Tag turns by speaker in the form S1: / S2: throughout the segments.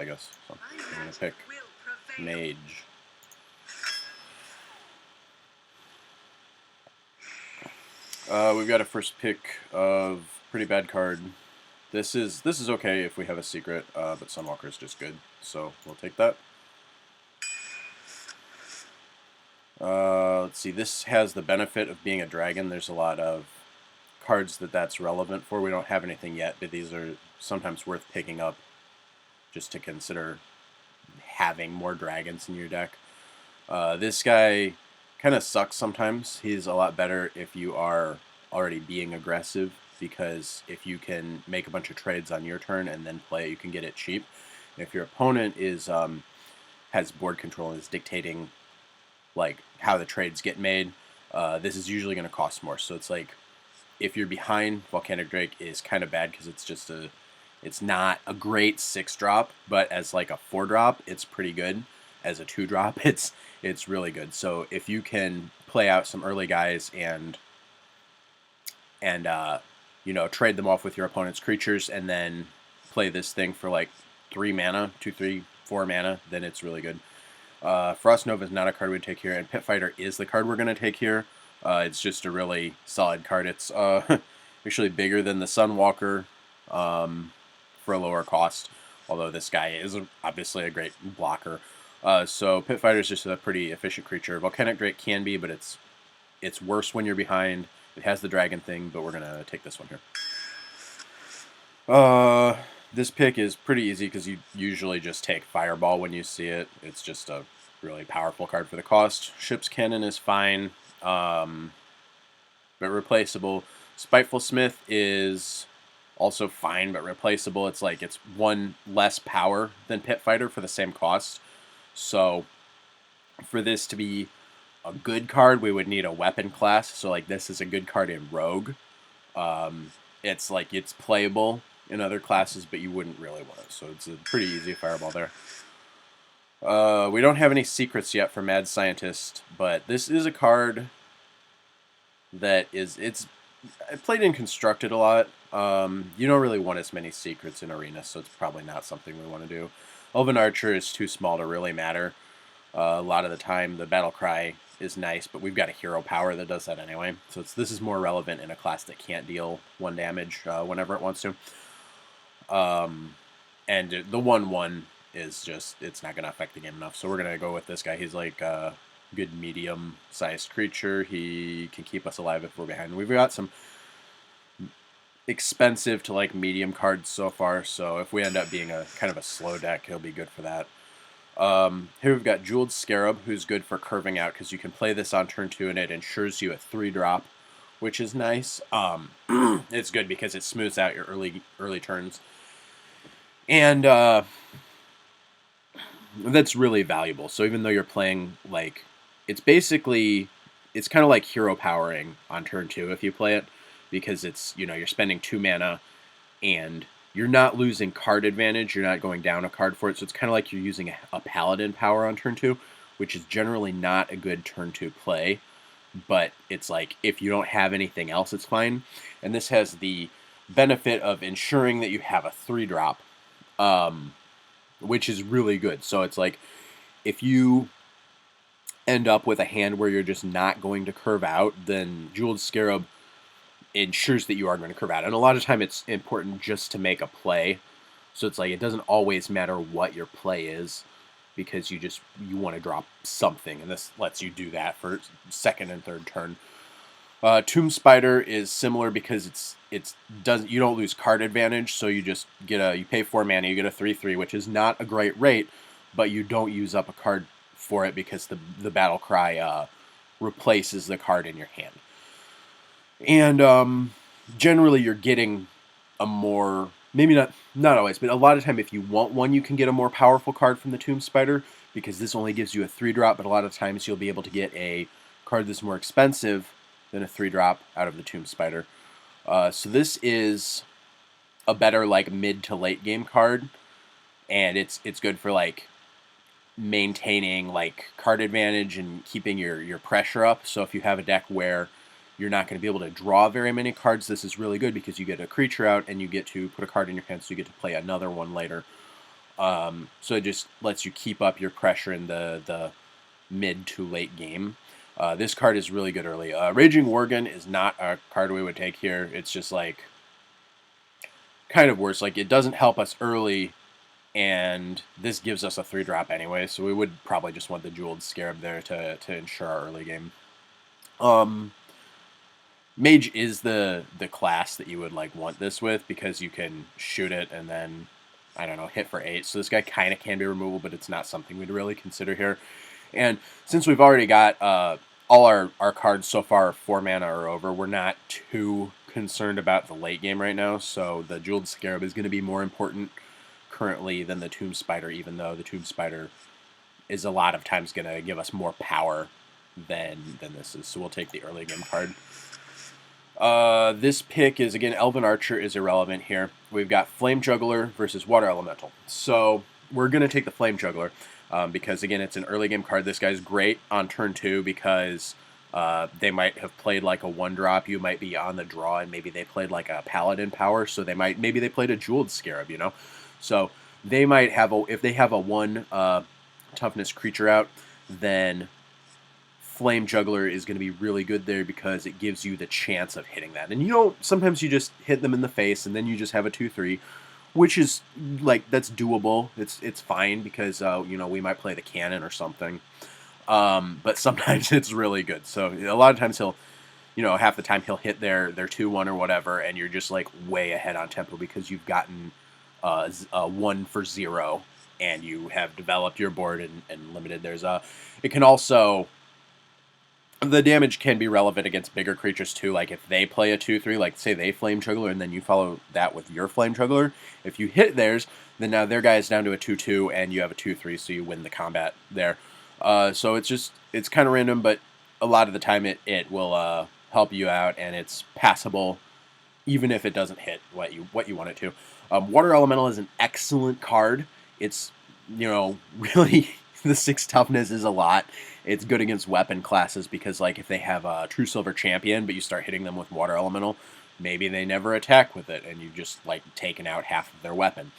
S1: I guess. So I'm going to pick Mage. We've got a first pick of pretty bad card. This is okay if we have a secret, but Sunwalker is just good, so we'll take that. Let's see, this has the benefit of being a dragon. There's a lot of cards that's relevant for. We don't have anything yet, but these are sometimes worth picking up just to consider having more dragons in your deck. This guy kind of sucks sometimes. He's a lot better if you are already being aggressive, because if you can make a bunch of trades on your turn and then play, you can get it cheap. If your opponent is has board control and is dictating like how the trades get made, this is usually going to cost more. So it's like if you're behind, Volcanic Drake is kind of bad because it's not a great 6-drop, but as like a 4-drop, it's pretty good. As a 2-drop, it's really good. So if you can play out some early guys and you know, trade them off with your opponent's creatures and then play this thing for like 3 mana, 2, 3, 4 mana, then it's really good. Frost Nova is not a card we take here, and Pit Fighter is the card we're going to take here. It's just a really solid card. It's actually bigger than the Sunwalker for a lower cost, although this guy is obviously a great blocker. So Pit Fighter is just a pretty efficient creature. Volcanic Drake can be, but it's worse when you're behind. It has the dragon thing, but we're going to take this one here. This pick is pretty easy because you usually just take Fireball when you see it. It's just a really powerful card for the cost. Ship's Cannon is fine, but replaceable. Spiteful Smith is also fine, but replaceable. It's like it's 1 less power than Pit Fighter for the same cost. So for this to be a good card, we would need a weapon class. So like this is a good card in Rogue. It's like it's playable in other classes, but you wouldn't really want it. So it's a pretty easy Fireball there. We don't have any secrets yet for Mad Scientist, but this is a card that I played in Constructed a lot. You don't really want as many secrets in Arena, so it's probably not something we want to do. Elven Archer is too small to really matter. A lot of the time, the Battle Cry is nice, but we've got a hero power that does that anyway. So this is more relevant in a class that can't deal 1 damage whenever it wants to. And the 1/1 is just, it's not going to affect the game enough. So we're going to go with this guy. He's like a good medium-sized creature. He can keep us alive if we're behind. We've got some expensive to like medium cards so far. So if we end up being a kind of a slow deck, he'll be good for that. Here we've got Jeweled Scarab, who's good for curving out because you can play this on turn 2 and it ensures you a 3-drop, which is nice. It's good because it smooths out your early turns. And that's really valuable. So even though you're playing, like, it's kind of like hero powering on turn 2 if you play it, because it's, you know, you're spending 2 mana and you're not losing card advantage. You're not going down a card for it. So it's kind of like you're using a paladin power on turn 2, which is generally not a good turn 2 play. But it's like, if you don't have anything else, it's fine. And this has the benefit of ensuring that you have a 3-drop, which is really good. So it's like, if you end up with a hand where you're just not going to curve out, then Jeweled Scarab ensures that you are going to curve out. And a lot of time it's important just to make a play. So it's like, it doesn't always matter what your play is, because you want to drop something, and this lets you do that for second and third turn. Tomb Spider is similar because you don't lose card advantage, so you just you pay 4 mana, you get a 3/3, which is not a great rate, but you don't use up a card for it because the Battle Cry replaces the card in your hand. And generally you're getting a more, maybe not always, but a lot of time if you want one, you can get a more powerful card from the Tomb Spider, because this only gives you a 3-drop, but a lot of times you'll be able to get a card that's more expensive than a 3-drop out of the Tomb Spider. So this is a better like mid to late game card, and it's good for like maintaining like card advantage and keeping your pressure up. So if you have a deck where you're not going to be able to draw very many cards, this is really good because you get a creature out and you get to put a card in your hand, so you get to play another one later. So it just lets you keep up your pressure in the mid to late game. This card is really good early. Raging Worgen is not a card we would take here. It's just like kind of worse. Like it doesn't help us early, and this gives us a 3-drop anyway. So we would probably just want the Jeweled Scarab there to ensure our early game. Mage is the class that you would like want this with because you can shoot it and then I don't know hit for 8. So this guy kind of can be removable, but it's not something we'd really consider here. And since we've already got all our cards so far 4 mana or over, we're not too concerned about the late game right now. So the Jeweled Scarab is going to be more important currently than the Tomb Spider, even though the Tomb Spider is a lot of times going to give us more power than this is. So we'll take the early game card. This pick is, again, Elven Archer is irrelevant here. We've got Flame Juggler versus Water Elemental. So we're going to take the Flame Juggler because, again, it's an early game card. This guy's great on turn 2 because they might have played like a 1-drop. You might be on the draw, and maybe they played like a Paladin Power, so maybe they played a Jeweled Scarab, you know? So they might have, if they have a 1 toughness creature out, then Flame Juggler is going to be really good there because it gives you the chance of hitting that. And sometimes you just hit them in the face and then you just have a 2/3, which is like that's doable. It's fine because we might play the cannon or something. But sometimes it's really good. So a lot of times half the time he'll hit their 2/1 or whatever, and you're just like way ahead on tempo because you've gotten 1 for 0 and you have developed your board and limited. It can also. The damage can be relevant against bigger creatures too, like if they play a 2/3, like say they Flame Juggler and then you follow that with your Flame Juggler. If you hit theirs, then now their guy is down to a 2/2 and you have a 2/3, so you win the combat there. So it's kind of random, but a lot of the time it will help you out and it's passable, even if it doesn't hit what you want it to. Water Elemental is an excellent card. It's really the 6 toughness is a lot. It's good against weapon classes because, like, if they have a True Silver Champion, but you start hitting them with Water Elemental, maybe they never attack with it, and you've just, like, taken out half of their weapon.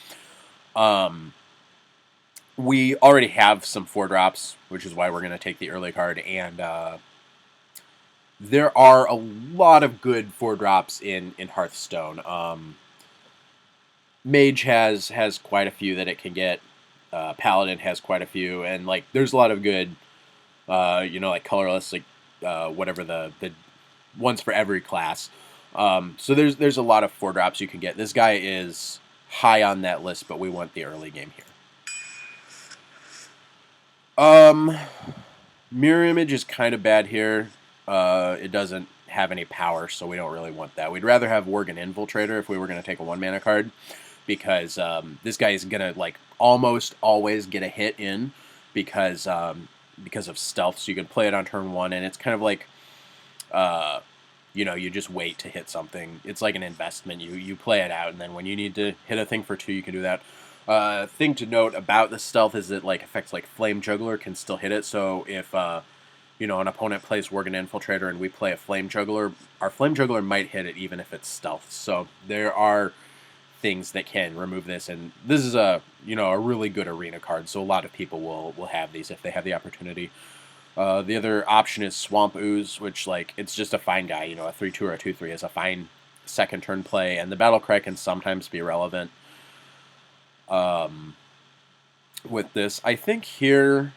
S1: We already have some 4-drops, which is why we're going to take the early card, and there are a lot of good 4-drops in Hearthstone. Mage has quite a few that it can get. Paladin has quite a few, and, like, there's a lot of good... like colorless, like whatever the ones for every class. So there's a lot of 4-drops you can get. This guy is high on that list, but we want the early game here. Mirror Image is kind of bad here. It doesn't have any power, so we don't really want that. We'd rather have Worgen Infiltrator if we were going to take a 1-mana card, because this guy is going to like almost always get a hit in because of stealth, so you can play it on turn 1, and it's kind of like, you just wait to hit something. It's like an investment. You play it out, and then when you need to hit a thing for 2, you can do that. Thing to note about the stealth is that like effects like Flame Juggler can still hit it, so if an opponent plays Worgen Infiltrator and we play a Flame Juggler, our Flame Juggler might hit it even if it's stealth. So there are things that can remove this, and this is a really good arena card, so a lot of people will have these if they have the opportunity. The other option is Swamp Ooze, which like it's just a fine guy, a 3/2 or a 2/3 is a fine second turn play, and the Battle Cry can sometimes be relevant. With this, I think here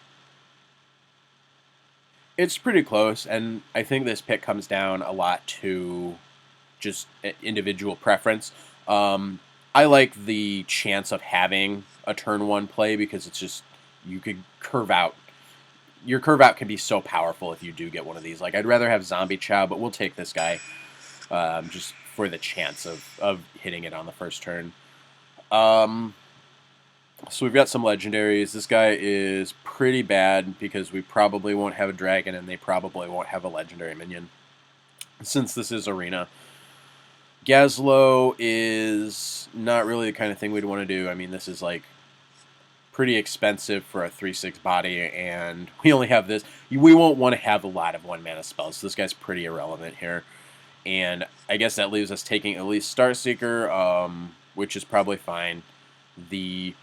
S1: it's pretty close, and I think this pick comes down a lot to just individual preference. I like the chance of having a turn 1 play because it's just, you could curve out. Your curve out can be so powerful if you do get one of these. Like, I'd rather have Zombie Chow, but we'll take this guy just for the chance of hitting it on the first turn. So we've got some legendaries. This guy is pretty bad because we probably won't have a dragon and they probably won't have a legendary minion since this is arena. Gazlo is not really the kind of thing we'd want to do. I mean, this is like pretty expensive for a 3/6 body, and we only have this. We won't want to have a lot of 1-mana spells, so this guy's pretty irrelevant here. And I guess that leaves us taking at least Starseeker, which is probably fine. The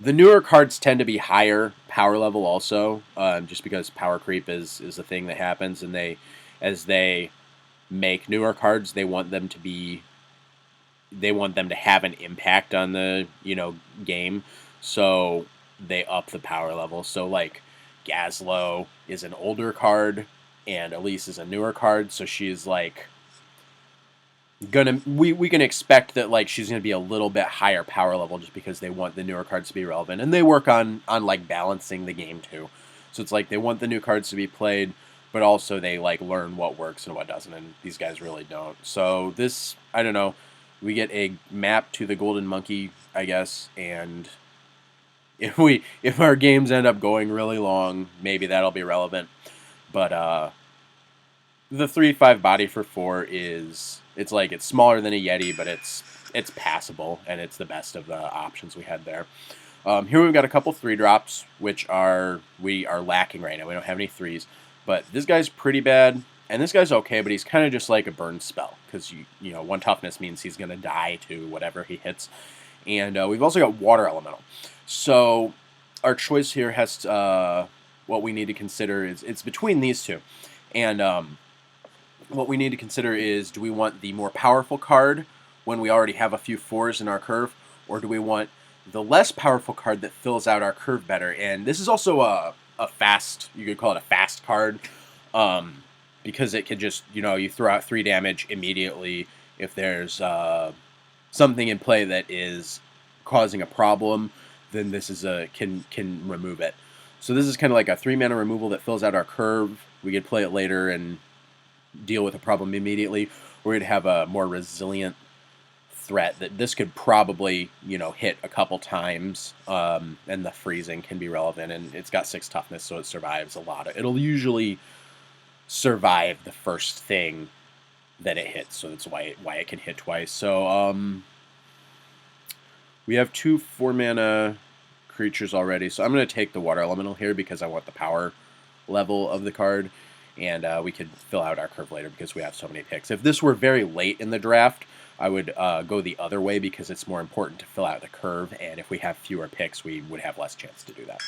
S1: The newer cards tend to be higher power level also, just because power creep is a thing that happens, and as they make newer cards, they want them to have an impact on the game, so they up the power level. So like Gazlo is an older card, and Elise is a newer card, so she's like we can expect that like she's gonna be a little bit higher power level just because they want the newer cards to be relevant, and they work on like balancing the game too. So it's like they want the new cards to be played, but also they like learn what works and what doesn't, and these guys really don't. So this, I don't know, we get a map to the golden monkey, I guess, and if our games end up going really long, maybe that'll be relevant. But the 3/5 body for 4 is it's smaller than a Yeti, but it's passable, and it's the best of the options we had there. Here we've got a couple 3-drops, which we are lacking right now. We don't have any 3s, but this guy's pretty bad, and this guy's okay, but he's kind of just like a burn spell, because you know 1 toughness means he's going to die to whatever he hits. And we've also got Water Elemental. So our choice here has what we need to consider is it's between these two. And what we need to consider is, do we want the more powerful card when we already have a few 4s in our curve, or do we want the less powerful card that fills out our curve better? And this is also a fast, you could call it a fast card, because it could just, you throw out 3 damage immediately if there's something in play that is causing a problem, then this is can remove it. So this is kind of like a 3-mana removal that fills out our curve. We could play it later and deal with a problem immediately, or we'd have a more resilient threat that this could probably hit a couple times, and the freezing can be relevant, and it's got 6 toughness, so it survives a lot. It'll usually survive the first thing that it hits, so that's why it can hit twice. So we have 2 4-mana creatures already, so I'm going to take the Water Elemental here because I want the power level of the card, and we could fill out our curve later because we have so many picks. If this were very late in the draft, I would go the other way because it's more important to fill out the curve, and if we have fewer picks, we would have less chance to do that.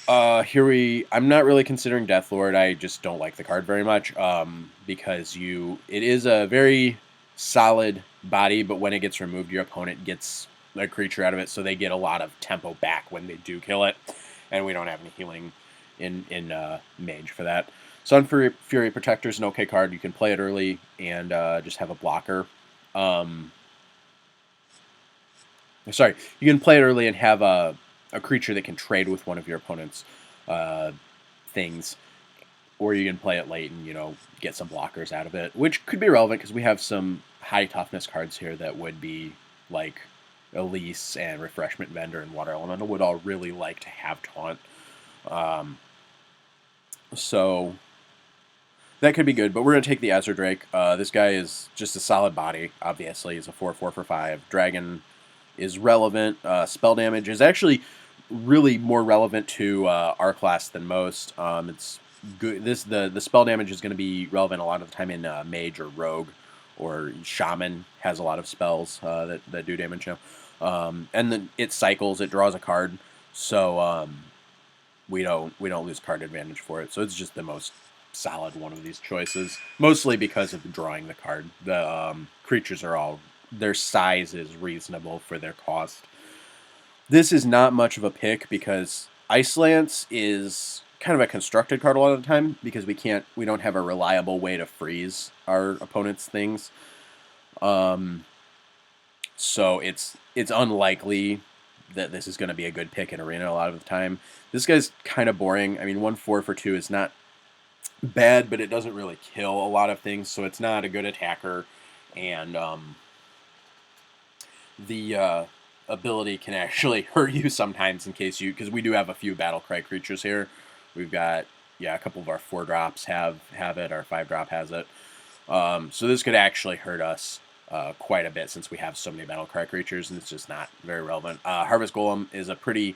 S1: I'm not really considering Deathlord. I just don't like the card very much, because it is a very solid body, but when it gets removed, your opponent gets a creature out of it, so they get a lot of tempo back when they do kill it, and we don't have any healing in Mage for that. Sun Fury Protector is an okay card. You can play it early and just have a blocker. Sorry, you can play it early and have a creature that can trade with one of your opponent's things, or you can play it late and get some blockers out of it, which could be relevant because we have some high toughness cards here that would be like Elise and Refreshment Vendor and Water Elemental would all really like to have Taunt. So that could be good, but we're going to take the Azure Drake. This guy is just a solid body, obviously. He's a 4/4 for 5. Dragon is relevant. Spell damage is actually really more relevant to our class than most. It's good. The spell damage is going to be relevant a lot of the time in Mage or Rogue, or Shaman has a lot of spells that do damage now. And then it cycles. It draws a card, so we don't lose card advantage for it. So it's just the most solid one of these choices, mostly because of drawing the card. The creatures their size is reasonable for their cost. This is not much of a pick because Ice Lance is kind of a constructed card a lot of the time because we don't have a reliable way to freeze our opponent's things. So it's unlikely that this is going to be a good pick in Arena a lot of the time. This guy's kind of boring. I mean, 1/4 for 2 is not bad, but it doesn't really kill a lot of things, so it's not a good attacker. And the ability can actually hurt you sometimes because we do have a few Battlecry creatures here. We've got a couple of our 4-drops have it, our 5-drop has it. So this could actually hurt us quite a bit since we have so many Battlecry creatures, and it's just not very relevant. Harvest Golem is a pretty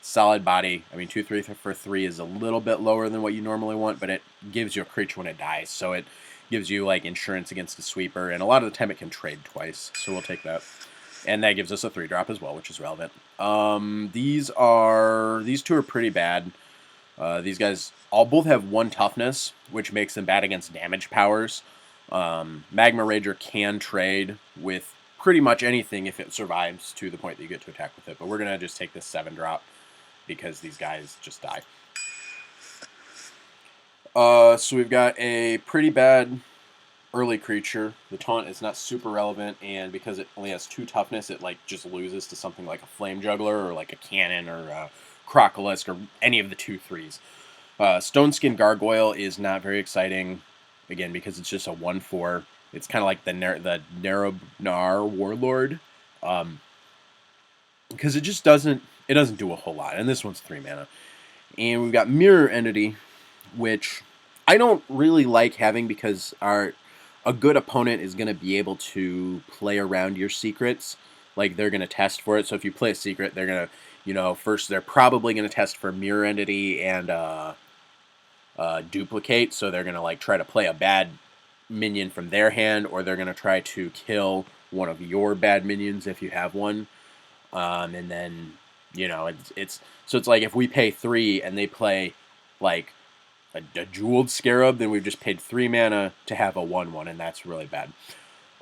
S1: solid body. I mean, 2/3 for 3 is a little bit lower than what you normally want, but it gives you a creature when it dies, so it gives you like insurance against a sweeper, and a lot of the time it can trade twice, so we'll take that. And that gives us a 3-drop as well, which is relevant. These two are pretty bad. These guys both have 1 toughness, which makes them bad against damage powers. Magma Rager can trade with pretty much anything if it survives to the point that you get to attack with it. But we're going to just take this 7-drop because these guys just die. So we've got a pretty bad early creature. The taunt is not super relevant, and because it only has 2 toughness, it like just loses to something like a Flame Juggler or like a Cannon or a Crocolisk or any of the 2/3s. Stoneskin Gargoyle is not very exciting, again, because it's just a 1/4. It's kind of like the Narobnar Warlord, because it just doesn't do a whole lot. And this one's 3 mana. And we've got Mirror Entity, which I don't really like having because a good opponent is going to be able to play around your secrets. Like, they're going to test for it. So if you play a secret, they're going to, first they're probably going to test for Mirror Entity and Duplicate. So they're going to, like, try to play a bad minion from their hand, or they're going to try to kill one of your bad minions if you have one. And then, it's like if we pay 3 and they play, like, a Jeweled Scarab, then we've just paid 3 mana to have a 1/1, and that's really bad.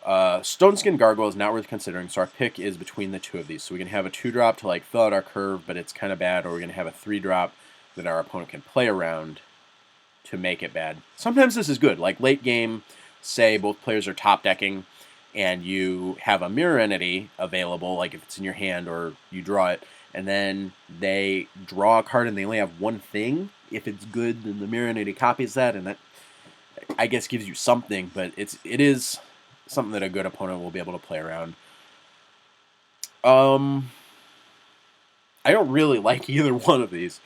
S1: Stoneskin Gargoyle is not worth considering, so our pick is between the 2 of these. So we can have a 2-drop to like fill out our curve, but it's kind of bad, or we're going to have a 3-drop that our opponent can play around to make it bad. Sometimes this is good, like late game, say both players are top decking, and you have a Mirror Entity available, like if it's in your hand or you draw it, and then they draw a card and they only have 1 thing. If it's good, then the Mirror Entity copies that, and that, I guess, gives you something, but it is something that a good opponent will be able to play around. I don't really like either one of these,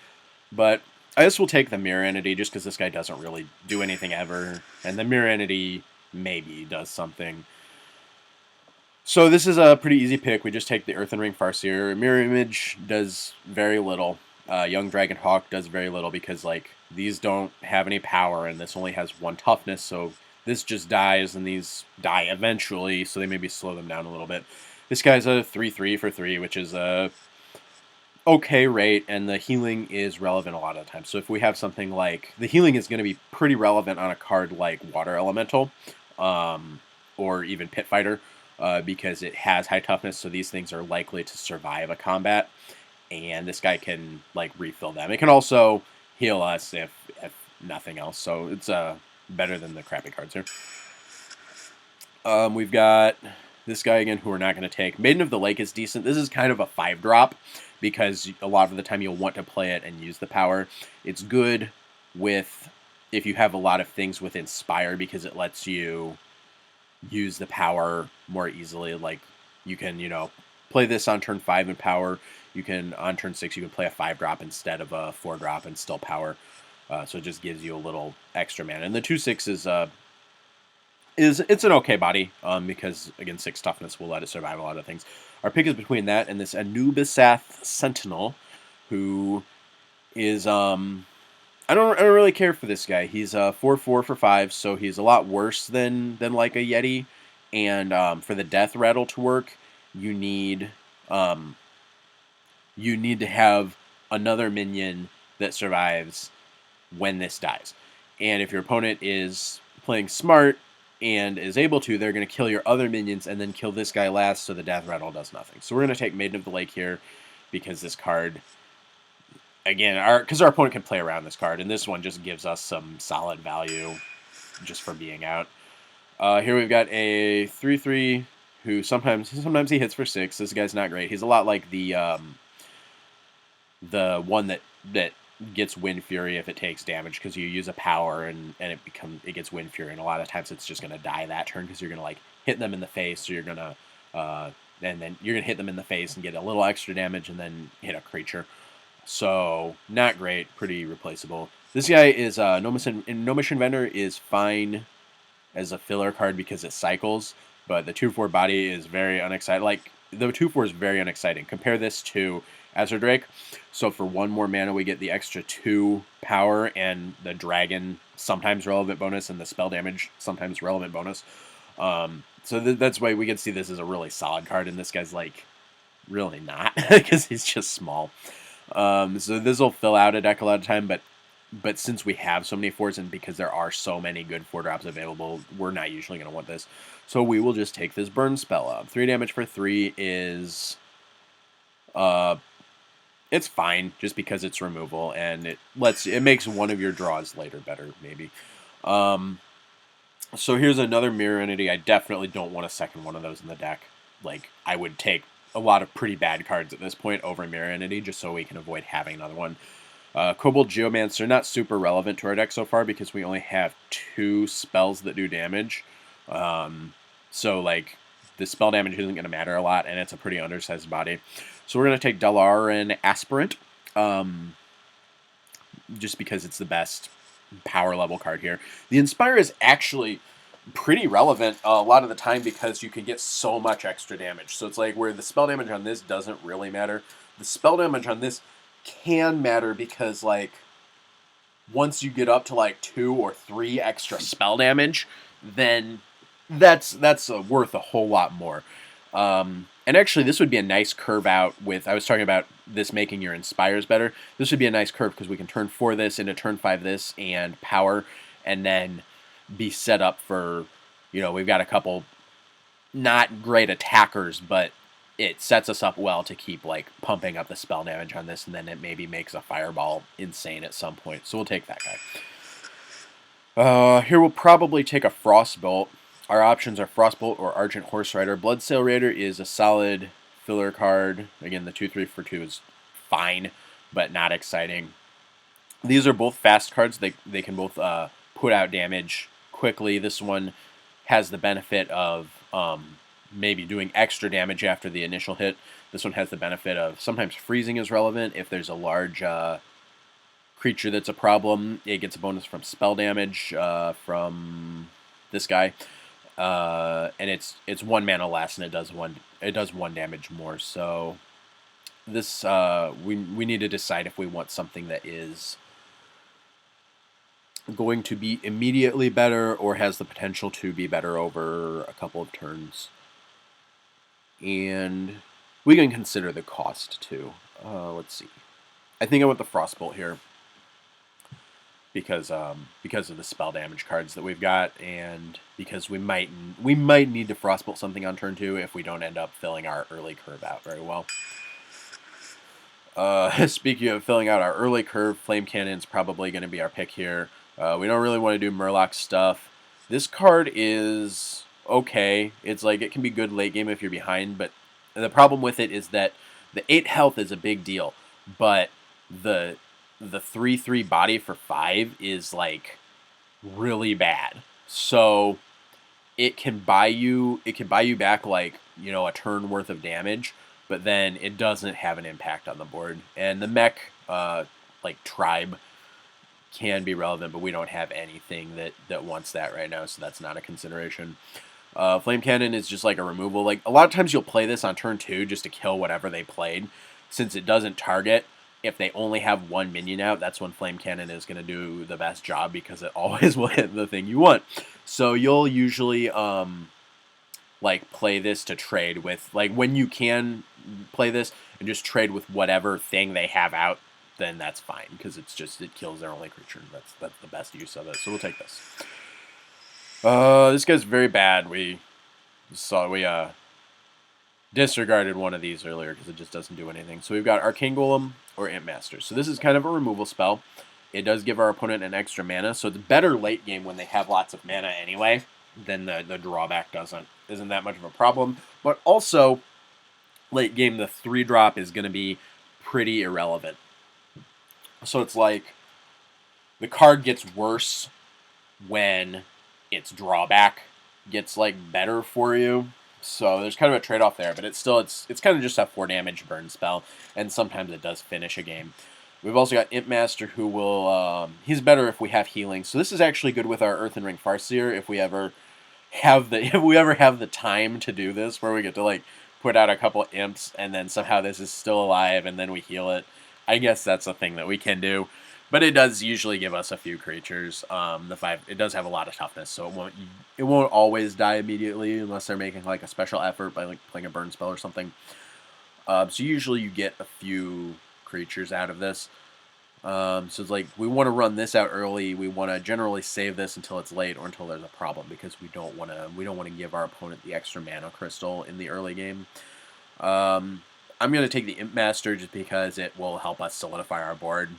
S1: but I guess we'll take the Mirror Entity just because this guy doesn't really do anything ever, and the Mirror Entity maybe does something. So this is a pretty easy pick. We just take the Earthen Ring Farseer. Mirror Image does very little. Young Dragon Hawk does very little because, like, these don't have any power, and this only has 1 toughness, so this just dies, and these die eventually, so they maybe slow them down a little bit. This guy's a 3/3 for 3, which is a okay rate, and the healing is relevant a lot of the time. So if we have something like... The healing is going to be pretty relevant on a card like Water Elemental, or even Pit Fighter, because it has high toughness, so these things are likely to survive a combat, and this guy can, like, refill them. It can also heal us if nothing else, so it's better than the crappy cards here. We've got this guy again, who we're not going to take. Maiden of the Lake is decent. This is kind of a 5-drop, because a lot of the time you'll want to play it and use the power. It's good with if you have a lot of things with Inspire, because it lets you use the power more easily. Like, you can, play this on turn 5 in power. You can, on turn 6, you can play a 5-drop instead of a 4-drop and still power. So it just gives you a little extra mana. And the 2/6 it's an okay body, because, again, 6 toughness will let it survive a lot of things. Our pick is between that and this Anubisath Sentinel, who is, I don't really care for this guy. He's 4/4 for 5, so he's a lot worse than like a Yeti. And for the Death Rattle to work, you need to have another minion that survives when this dies. And if your opponent is playing smart and is able to, they're going to kill your other minions and then kill this guy last, so the Death Rattle does nothing. So we're going to take Maiden of the Lake here, because this card, again, because our opponent can play around this card, and this one just gives us some solid value just for being out. Here we've got a 3/3 who sometimes he hits for 6. This guy's not great. He's a lot like the one that gets Wind Fury if it takes damage, because you use a power and it gets Wind Fury, and a lot of times it's just going to die that turn, because you're going to, like, hit them in the face, or you're going to and then you're going to hit them in the face and get a little extra damage and then hit a creature. So not great, pretty replaceable. This guy is Gnomish Inventor is fine as a filler card because it cycles, but the 2/4 body is very unexciting. Like, the 2/4 is very unexciting. Compare this to Azure Drake. So for 1 more mana, we get the extra 2 power and the dragon sometimes relevant bonus, and the spell damage sometimes relevant bonus. So that's why we can see this as a really solid card, and this guy's like really not because he's just small. So this will fill out a deck a lot of time, but since we have so many fours and because there are so many good 4-drops available, we're not usually going to want this. So we will just take this burn spell up. 3 damage for 3 is it's fine just because it's removal and it makes one of your draws later better maybe. So here's another mirror entity. I definitely don't want a second one of those in the deck. Like I would take a lot of pretty bad cards at this point over mirror entity just so we can avoid having another one. Kobold Geomancer, not super relevant to our deck so far because we only have 2 spells that do damage. So, like, the spell damage isn't going to matter a lot, and it's a pretty undersized body. So we're going to take Dalaran Aspirant, just because it's the best power level card here. The Inspire is actually pretty relevant a lot of the time because you can get so much extra damage. So it's like where the spell damage on this doesn't really matter. The spell damage on this can matter because like once you get up to like 2 or 3 extra spell damage, then that's worth a whole lot more. And actually, this would be a nice curve out with. I was talking about this making your Inspires better. This would be a nice curve because we can turn 4 this into turn 5 this and power, and then be set up for, we've got a couple not great attackers, but it sets us up well to keep like pumping up the spell damage on this, and then it maybe makes a fireball insane at some point. So we'll take that guy. Here we'll probably take a Frostbolt. Our options are Frostbolt or Argent Horse Rider. Bloodsail Raider is a solid filler card. Again, the 2/3 for 2 is fine, but not exciting. These are both fast cards. They can both put out damage quickly. This one has the benefit of maybe doing extra damage after the initial hit. This one has the benefit of sometimes freezing is relevant. If there's a large creature that's a problem, it gets a bonus from spell damage from this guy. And it's 1 mana less, and it does one damage more. So this we need to decide if we want something that is going to be immediately better or has the potential to be better over a couple of turns. And we can consider the cost too. Let's see. I think I want the Frostbolt here because of the spell damage cards that we've got, and because we might need to Frostbolt something on turn 2 if we don't end up filling our early curve out very well. Speaking of filling out our early curve, Flame Cannon's probably going to be our pick here. We don't really want to do Murloc stuff. This card is okay. It's like it can be good late game if you're behind, but the problem with it is that the 8 health is a big deal, but the 3/3 body for 5 is like really bad. So it can buy you back like, a turn worth of damage, but then it doesn't have an impact on the board. And the mech like tribe can be relevant, but we don't have anything that wants that right now, so that's not a consideration. Flame Cannon is just like a removal. Like a lot of times you'll play this on turn 2 just to kill whatever they played. Since it doesn't target, if they only have 1 minion out, that's when Flame Cannon is going to do the best job because it always will hit the thing you want. So you'll usually like play this to trade with, like when you can play this and just trade with whatever thing they have out, then that's fine because it kills their only creature. That's the best use of it. So we'll take this. This guy's very bad. We disregarded one of these earlier because it just doesn't do anything. So we've got Arcane Golem or Imp Master. So this is kind of a removal spell. It does give our opponent an extra mana, so it's better late game when they have lots of mana anyway. Then the drawback isn't that much of a problem. But also, late game, the 3-drop is going to be pretty irrelevant. So it's like the card gets worse when its drawback gets like better for you. So there's kind of a trade-off there, but it's kind of just a 4 damage burn spell, and sometimes it does finish a game. We've also got Imp Master, who will he's better if we have healing. So this is actually good with our Earthen Ring Farseer if we ever have the time to do this, where we get to like put out a couple imps and then somehow this is still alive and then we heal it. I guess that's a thing that we can do. But it does usually give us a few creatures. The 5, it does have a lot of toughness, so it won't always die immediately unless they're making like a special effort by like playing a burn spell or something. So usually you get a few creatures out of this. So it's like we want to run this out early. We want to generally save this until it's late or until there's a problem because we don't want to give our opponent the extra mana crystal in the early game. I'm gonna take the Imp Master just because it will help us solidify our board.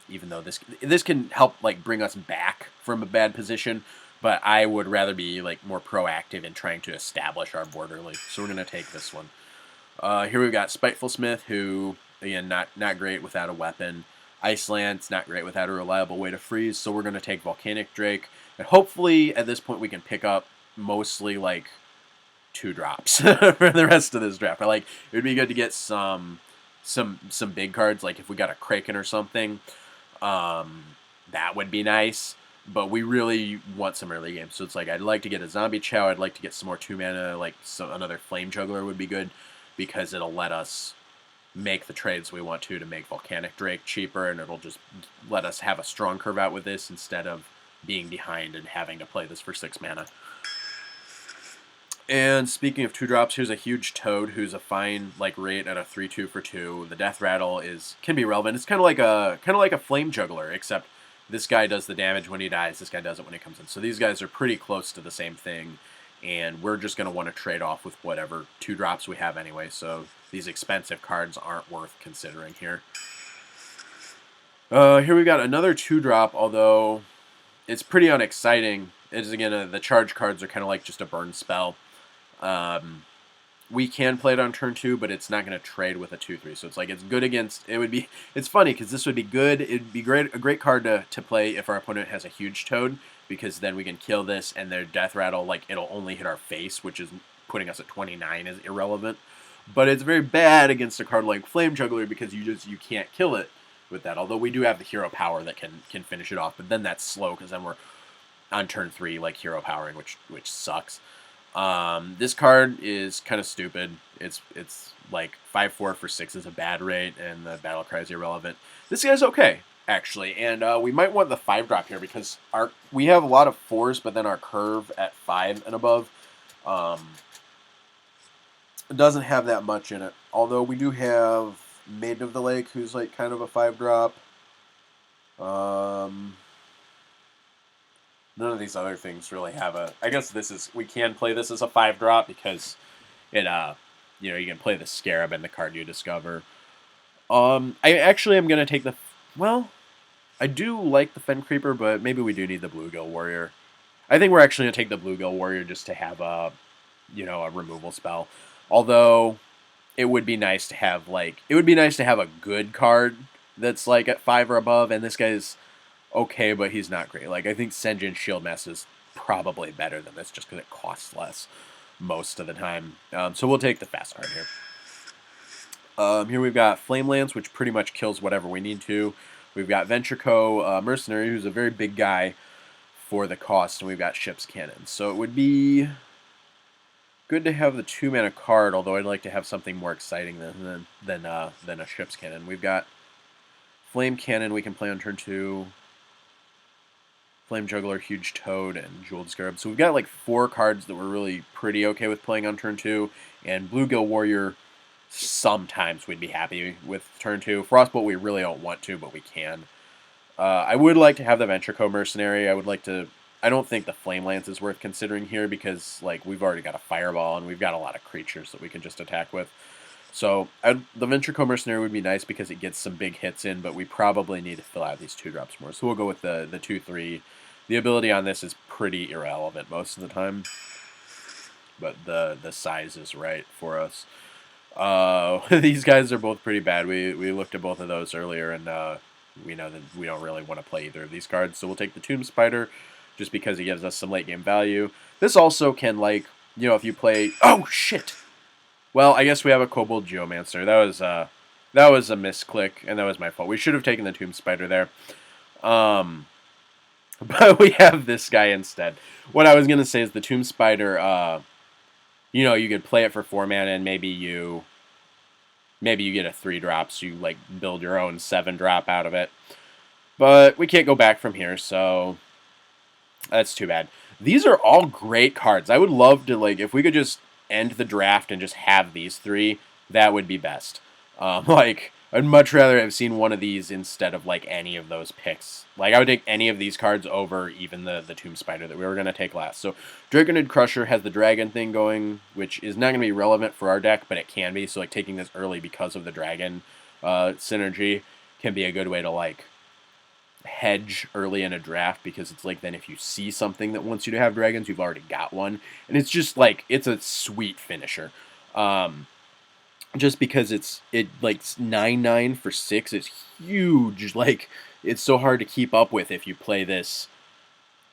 S1: Even though this can help like bring us back from a bad position, but I would rather be like more proactive in trying to establish our board early. So we're gonna take this one. Here we've got Spiteful Smith, who again not great without a weapon. Iceland's not great without a reliable way to freeze. So we're gonna take Volcanic Drake, and hopefully at this point we can pick up mostly like 2 drops for the rest of this draft. It would be good to get some big cards, like if we got a Kraken or something. That would be nice, but we really want some early games. So it's like I'd like to get a Zombie Chow. I'd like to get some more 2 mana, like another Flame Juggler would be good because it'll let us make the trades we want to make Volcanic Drake cheaper, and it'll just let us have a strong curve out with this instead of being behind and having to play this for 6 mana. And speaking of 2 drops, here's a huge Toad who's a fine like rate at a 3/2 for 2. The Death Rattle can be relevant. It's kind of like a Flame Juggler, except this guy does the damage when he dies. This guy does it when he comes in. So these guys are pretty close to the same thing, and we're just going to want to trade off with whatever 2 drops we have anyway. So these expensive cards aren't worth considering here. Here we've got another 2 drop, although it's pretty unexciting. It's again the charge cards are kind of like just a burn spell. We can play it on turn 2, but it's not going to trade with a 2/3. So it's like it's good against. It's funny because this would be good. It'd be a great card to play if our opponent has a huge Toad, because then we can kill this and their Death Rattle, like it'll only hit our face, which is putting us at 29 is irrelevant. But it's very bad against a card like Flame Juggler because you can't kill it with that. Although we do have the hero power that can finish it off, but then that's slow because then we're on turn 3 like hero powering, which sucks. This card is kind of stupid. It's like 5/4 for 6 is a bad rate, and the battle cry is irrelevant. This guy's okay, actually, and we might want the 5 drop here because we have a lot of 4s, but then our curve at 5 and above doesn't have that much in it. Although we do have Maiden of the Lake, who's like kind of a 5 drop. None of these other things really have a. I guess we can play this as a 5 drop because it you can play the Scarab and the card you discover. I actually am gonna take I do like the Fen Creeper, but maybe we do need the Bluegill Warrior. I think we're actually gonna take the Bluegill Warrior just to have a removal spell. Although it would be nice to have a good card that's like at 5 or above, and this guy's okay, but he's not great. Like I think Sen'jin Shieldmaster is probably better than this just because it costs less most of the time. So we'll take the fast card here. Here we've got Flame Lance, which pretty much kills whatever we need to. We've got Venture Mercenary, who's a very big guy for the cost, and we've got Ship's Cannon. So it would be good to have the 2 mana card, although I'd like to have something more exciting than a Ship's Cannon. We've got Flame Cannon we can play on turn 2. Flame Juggler, Huge Toad, and Jeweled Scarab. So we've got like 4 cards that we're really pretty okay with playing on turn 2, and Bluegill Warrior sometimes we'd be happy with turn 2. Frostbolt we really don't want to, but we can. I would like to have the Venture Mercenary. I don't think the Flame Lance is worth considering here because like we've already got a Fireball and we've got a lot of creatures that we can just attack with. So the Venture Mercenary would be nice because it gets some big hits in, but we probably need to fill out these 2 drops more. So we'll go with the 2/3. The ability on this is pretty irrelevant most of the time, but the size is right for us. These guys are both pretty bad. We looked at both of those earlier, and we know that we don't really want to play either of these cards. So we'll take the Tomb Spider just because it gives us some late game value. This also can if you play. Oh shit! Well, I guess we have a Kobold Geomancer. That was a misclick, and that was my fault. We should have taken the Tomb Spider there. But we have this guy instead. What I was going to say is the Tomb Spider, you could play it for 4 mana, and maybe you get a 3 drop, so you, build your own 7 drop out of it. But we can't go back from here, so that's too bad. These are all great cards. I would love to, like, if we could just end the draft and just have these three, that would be best. Like, I'd much rather have seen one of these instead of, like, any of those picks. Like, I would take any of these cards over even the Tomb Spider that we were going to take last. So, Draconid Crusher has the dragon thing going, which is not going to be relevant for our deck, but it can be. So, like, taking this early because of the dragon synergy can be a good way to, like, hedge early in a draft, because it's like then if you see something that wants you to have dragons, you've already got one, and it's just like it's a sweet finisher. Um, just because it like 9/9 for 6 is huge. Like it's so hard to keep up with if you play this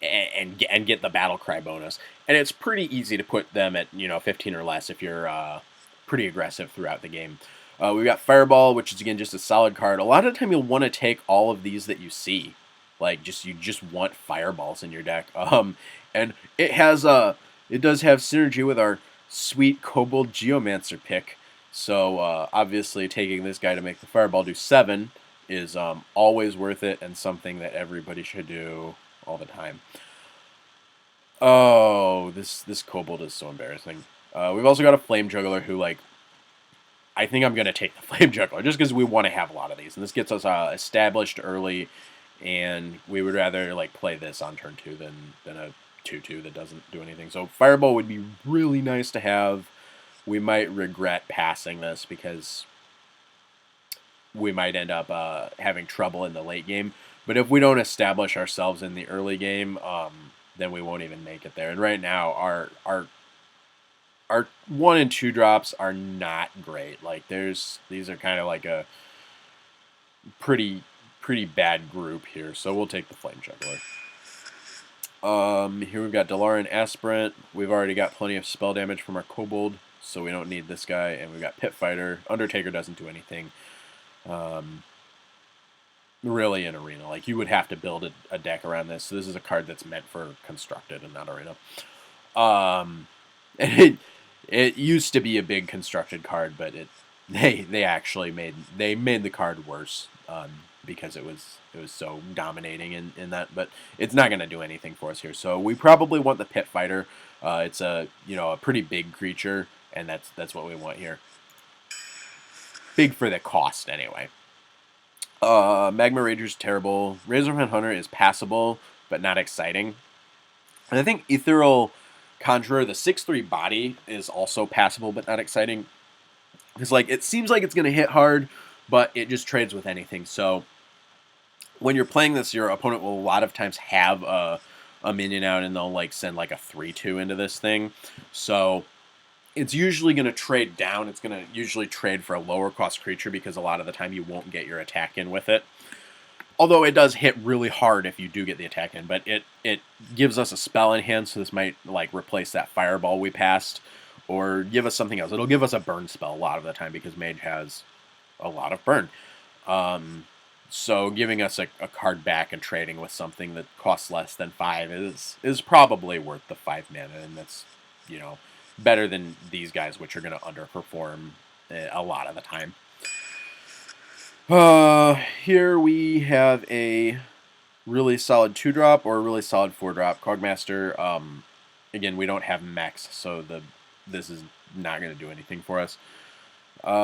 S1: and get the battle cry bonus, and it's pretty easy to put them at 15 or less if you're pretty aggressive throughout the game. We've got Fireball, which is again just a solid card. A lot of the time you'll want to take all of these that you see, like you just want fireballs in your deck. And it does have synergy with our sweet Kobold Geomancer pick. So obviously taking this guy to make the Fireball do 7 is always worth it, and something that everybody should do all the time. Oh, this Kobold is so embarrassing. We've also got a Flame Juggler who, like, I think I'm going to take the Flame Juggler just because we want to have a lot of these. And this gets us established early, and we would rather like play this on turn 2 than a 2/2 that doesn't do anything. So Fireball would be really nice to have. We might regret passing this because we might end up having trouble in the late game. But if we don't establish ourselves in the early game, then we won't even make it there. And right now, our 1 and 2 drops are not great. Like these are kind of like a pretty bad group here. So we'll take the Flame Juggler. Here we've got Dalaran Aspirant. We've already got plenty of spell damage from our Kobold, so we don't need this guy. And we've got Pit Fighter. Undertaker doesn't do anything. Really in Arena. Like, you would have to build a deck around this. So this is a card that's meant for Constructed and not Arena. And it used to be a big Constructed card, but they actually made the card worse because it was so dominating in that. But it's not going to do anything for us here. So we probably want the Pit Fighter. It's a pretty big creature, and that's what we want here. Big for the cost anyway. Magma Rager's terrible. Razorman Hunter is passable, but not exciting. And I think Ethereal Conjurer, the 6/3 body, is also passable, but not exciting. Because, like, it seems like it's going to hit hard, but it just trades with anything. So, when you're playing this, your opponent will a lot of times have a minion out, and they'll, like, send, like, a 3/2 into this thing. So, it's usually going to trade down. It's going to usually trade for a lower cost creature because a lot of the time you won't get your attack in with it. Although it does hit really hard if you do get the attack in, but it gives us a spell in hand, so this might like replace that Fireball we passed, or give us something else. It'll give us a burn spell a lot of the time because Mage has a lot of burn. So giving us a card back and trading with something that costs less than 5 is probably worth the 5 mana, and that's better than these guys, which are going to underperform a lot of the time. Here we have a really solid 2-drop or a really solid 4-drop. Cogmaster. Again, we don't have mechs, so this is not going to do anything for us.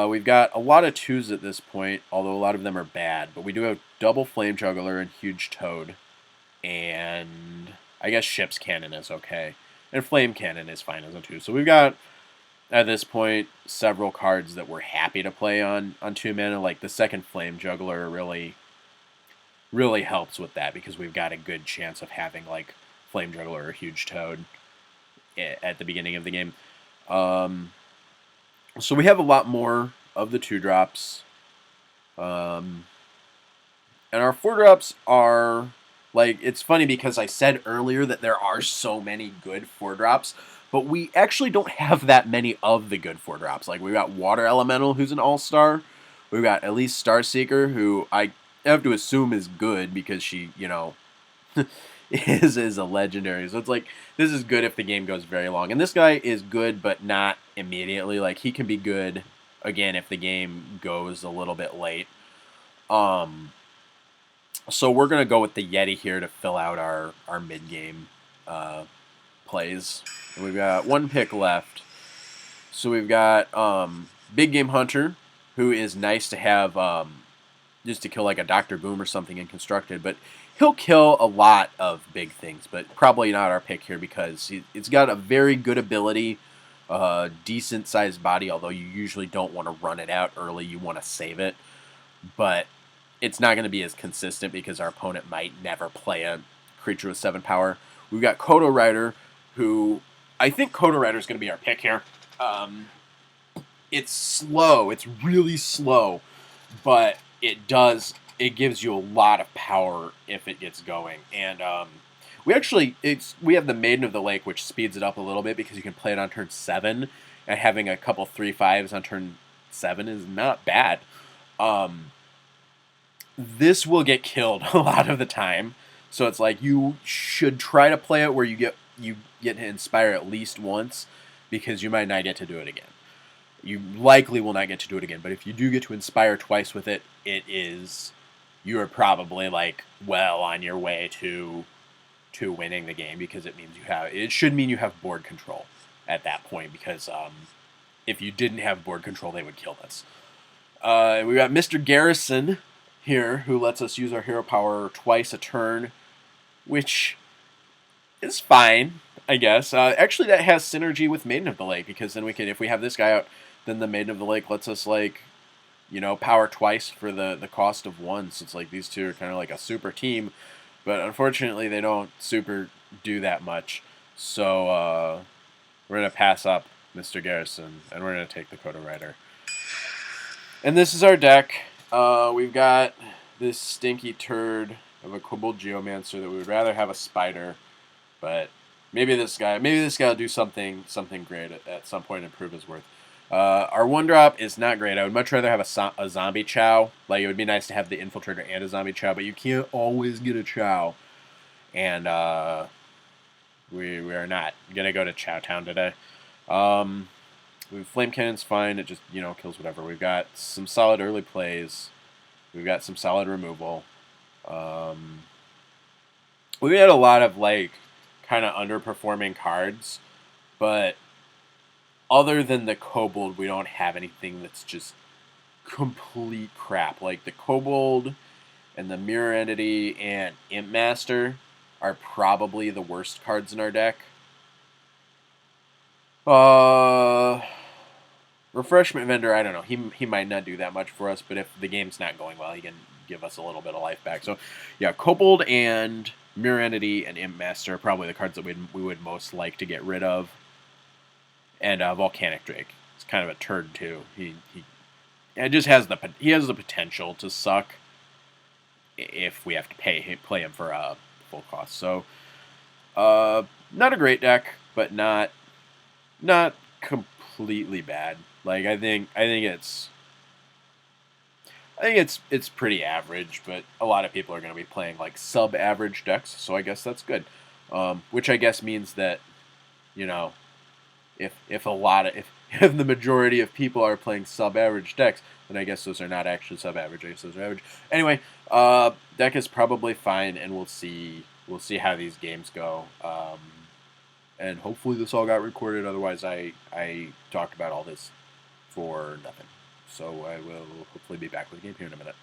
S1: We've got a lot of 2s at this point, although a lot of them are bad. But we do have double Flame Juggler and Huge Toad. And I guess Ship's Cannon is okay. And Flame Cannon is fine as a 2. So we've got, at this point, several cards that we're happy to play on 2 mana. Like the second Flame Juggler really helps with that, because we've got a good chance of having like Flame Juggler or Huge Toad at the beginning of the game. So we have a lot more of the 2-drops. And our 4-drops are, like, it's funny because I said earlier that there are so many good 4-drops, but we actually don't have that many of the good 4-drops. Like, we've got Water Elemental, who's an all-star. We've got Elise Starseeker, who I have to assume is good because she, is a legendary. So it's like, this is good if the game goes very long. And this guy is good, but not immediately. Like, he can be good, again, if the game goes a little bit late. So we're gonna go with the Yeti here to fill out our mid game uh, plays. And we've got one pick left. So we've got Big Game Hunter, who is nice to have just to kill like a Doctor Boom or something in constructed, but he'll kill a lot of big things, but probably not our pick here because it's got a very good ability, decent sized body, although you usually don't want to run it out early, you want to save it, but it's not going to be as consistent because our opponent might never play a creature with 7 power. We've got Kodo Rider, who I think Kodo Rider is going to be our pick here. It's slow, it's really slow, but it gives you a lot of power if it gets going. And we have the Maiden of the Lake, which speeds it up a little bit because you can play it on turn 7, and having a couple 3/5s on turn 7 is not bad. This will get killed a lot of the time, so it's like you should try to play it where you get to inspire at least once, because you might not get to do it again. You likely will not get to do it again, but if you do get to inspire twice with it, you are probably like well on your way to winning the game, because it should mean you have board control at that point, because if you didn't have board control, they would kill us. We got Mr. Garrison here, who lets us use our hero power twice a turn, which is fine, I guess. Actually, that has synergy with Maiden of the Lake, because then if we have this guy out, then the Maiden of the Lake lets us power twice for the cost of one. So it's like these two are kind of like a super team, but unfortunately they don't super do that much. So we're gonna pass up Mr. Garrison, and we're gonna take the Kodo Rider. And this is our deck. We've got this stinky turd of a Kobold Geomancer that we would rather have a Spider, but maybe this guy will do something great at some point and prove his worth. Our 1-drop is not great. I would much rather have a zombie Chow. Like, it would be nice to have the Infiltrator and a zombie Chow, but you can't always get a Chow. And we are not gonna go to Chow Town today. Flame Cannon's fine. It just kills whatever. We've got some solid early plays. We've got some solid removal. We had a lot of kind of underperforming cards, but other than the Kobold, we don't have anything that's just complete crap. Like the Kobold and the Mirror Entity and Imp Master are probably the worst cards in our deck. Refreshment Vendor, I don't know. He might not do that much for us, but if the game's not going well, he can give us a little bit of life back. So, yeah, Kobold and Mirror Entity and Imp Master are probably the cards that we would most like to get rid of. And Volcanic Drake. It's kind of a turd too. He just has the potential to suck if we have to play him for full cost. So, not a great deck, but not completely bad. Like I think it's pretty average, but a lot of people are going to be playing like sub-average decks, so I guess that's good. Which I guess means that if if the majority of people are playing sub-average decks, then I guess those are not actually sub-average. I guess those are average. Anyway, deck is probably fine, and we'll see how these games go. And hopefully this all got recorded. Otherwise, I talked about all this for nothing. So I will hopefully be back with the game here in a minute.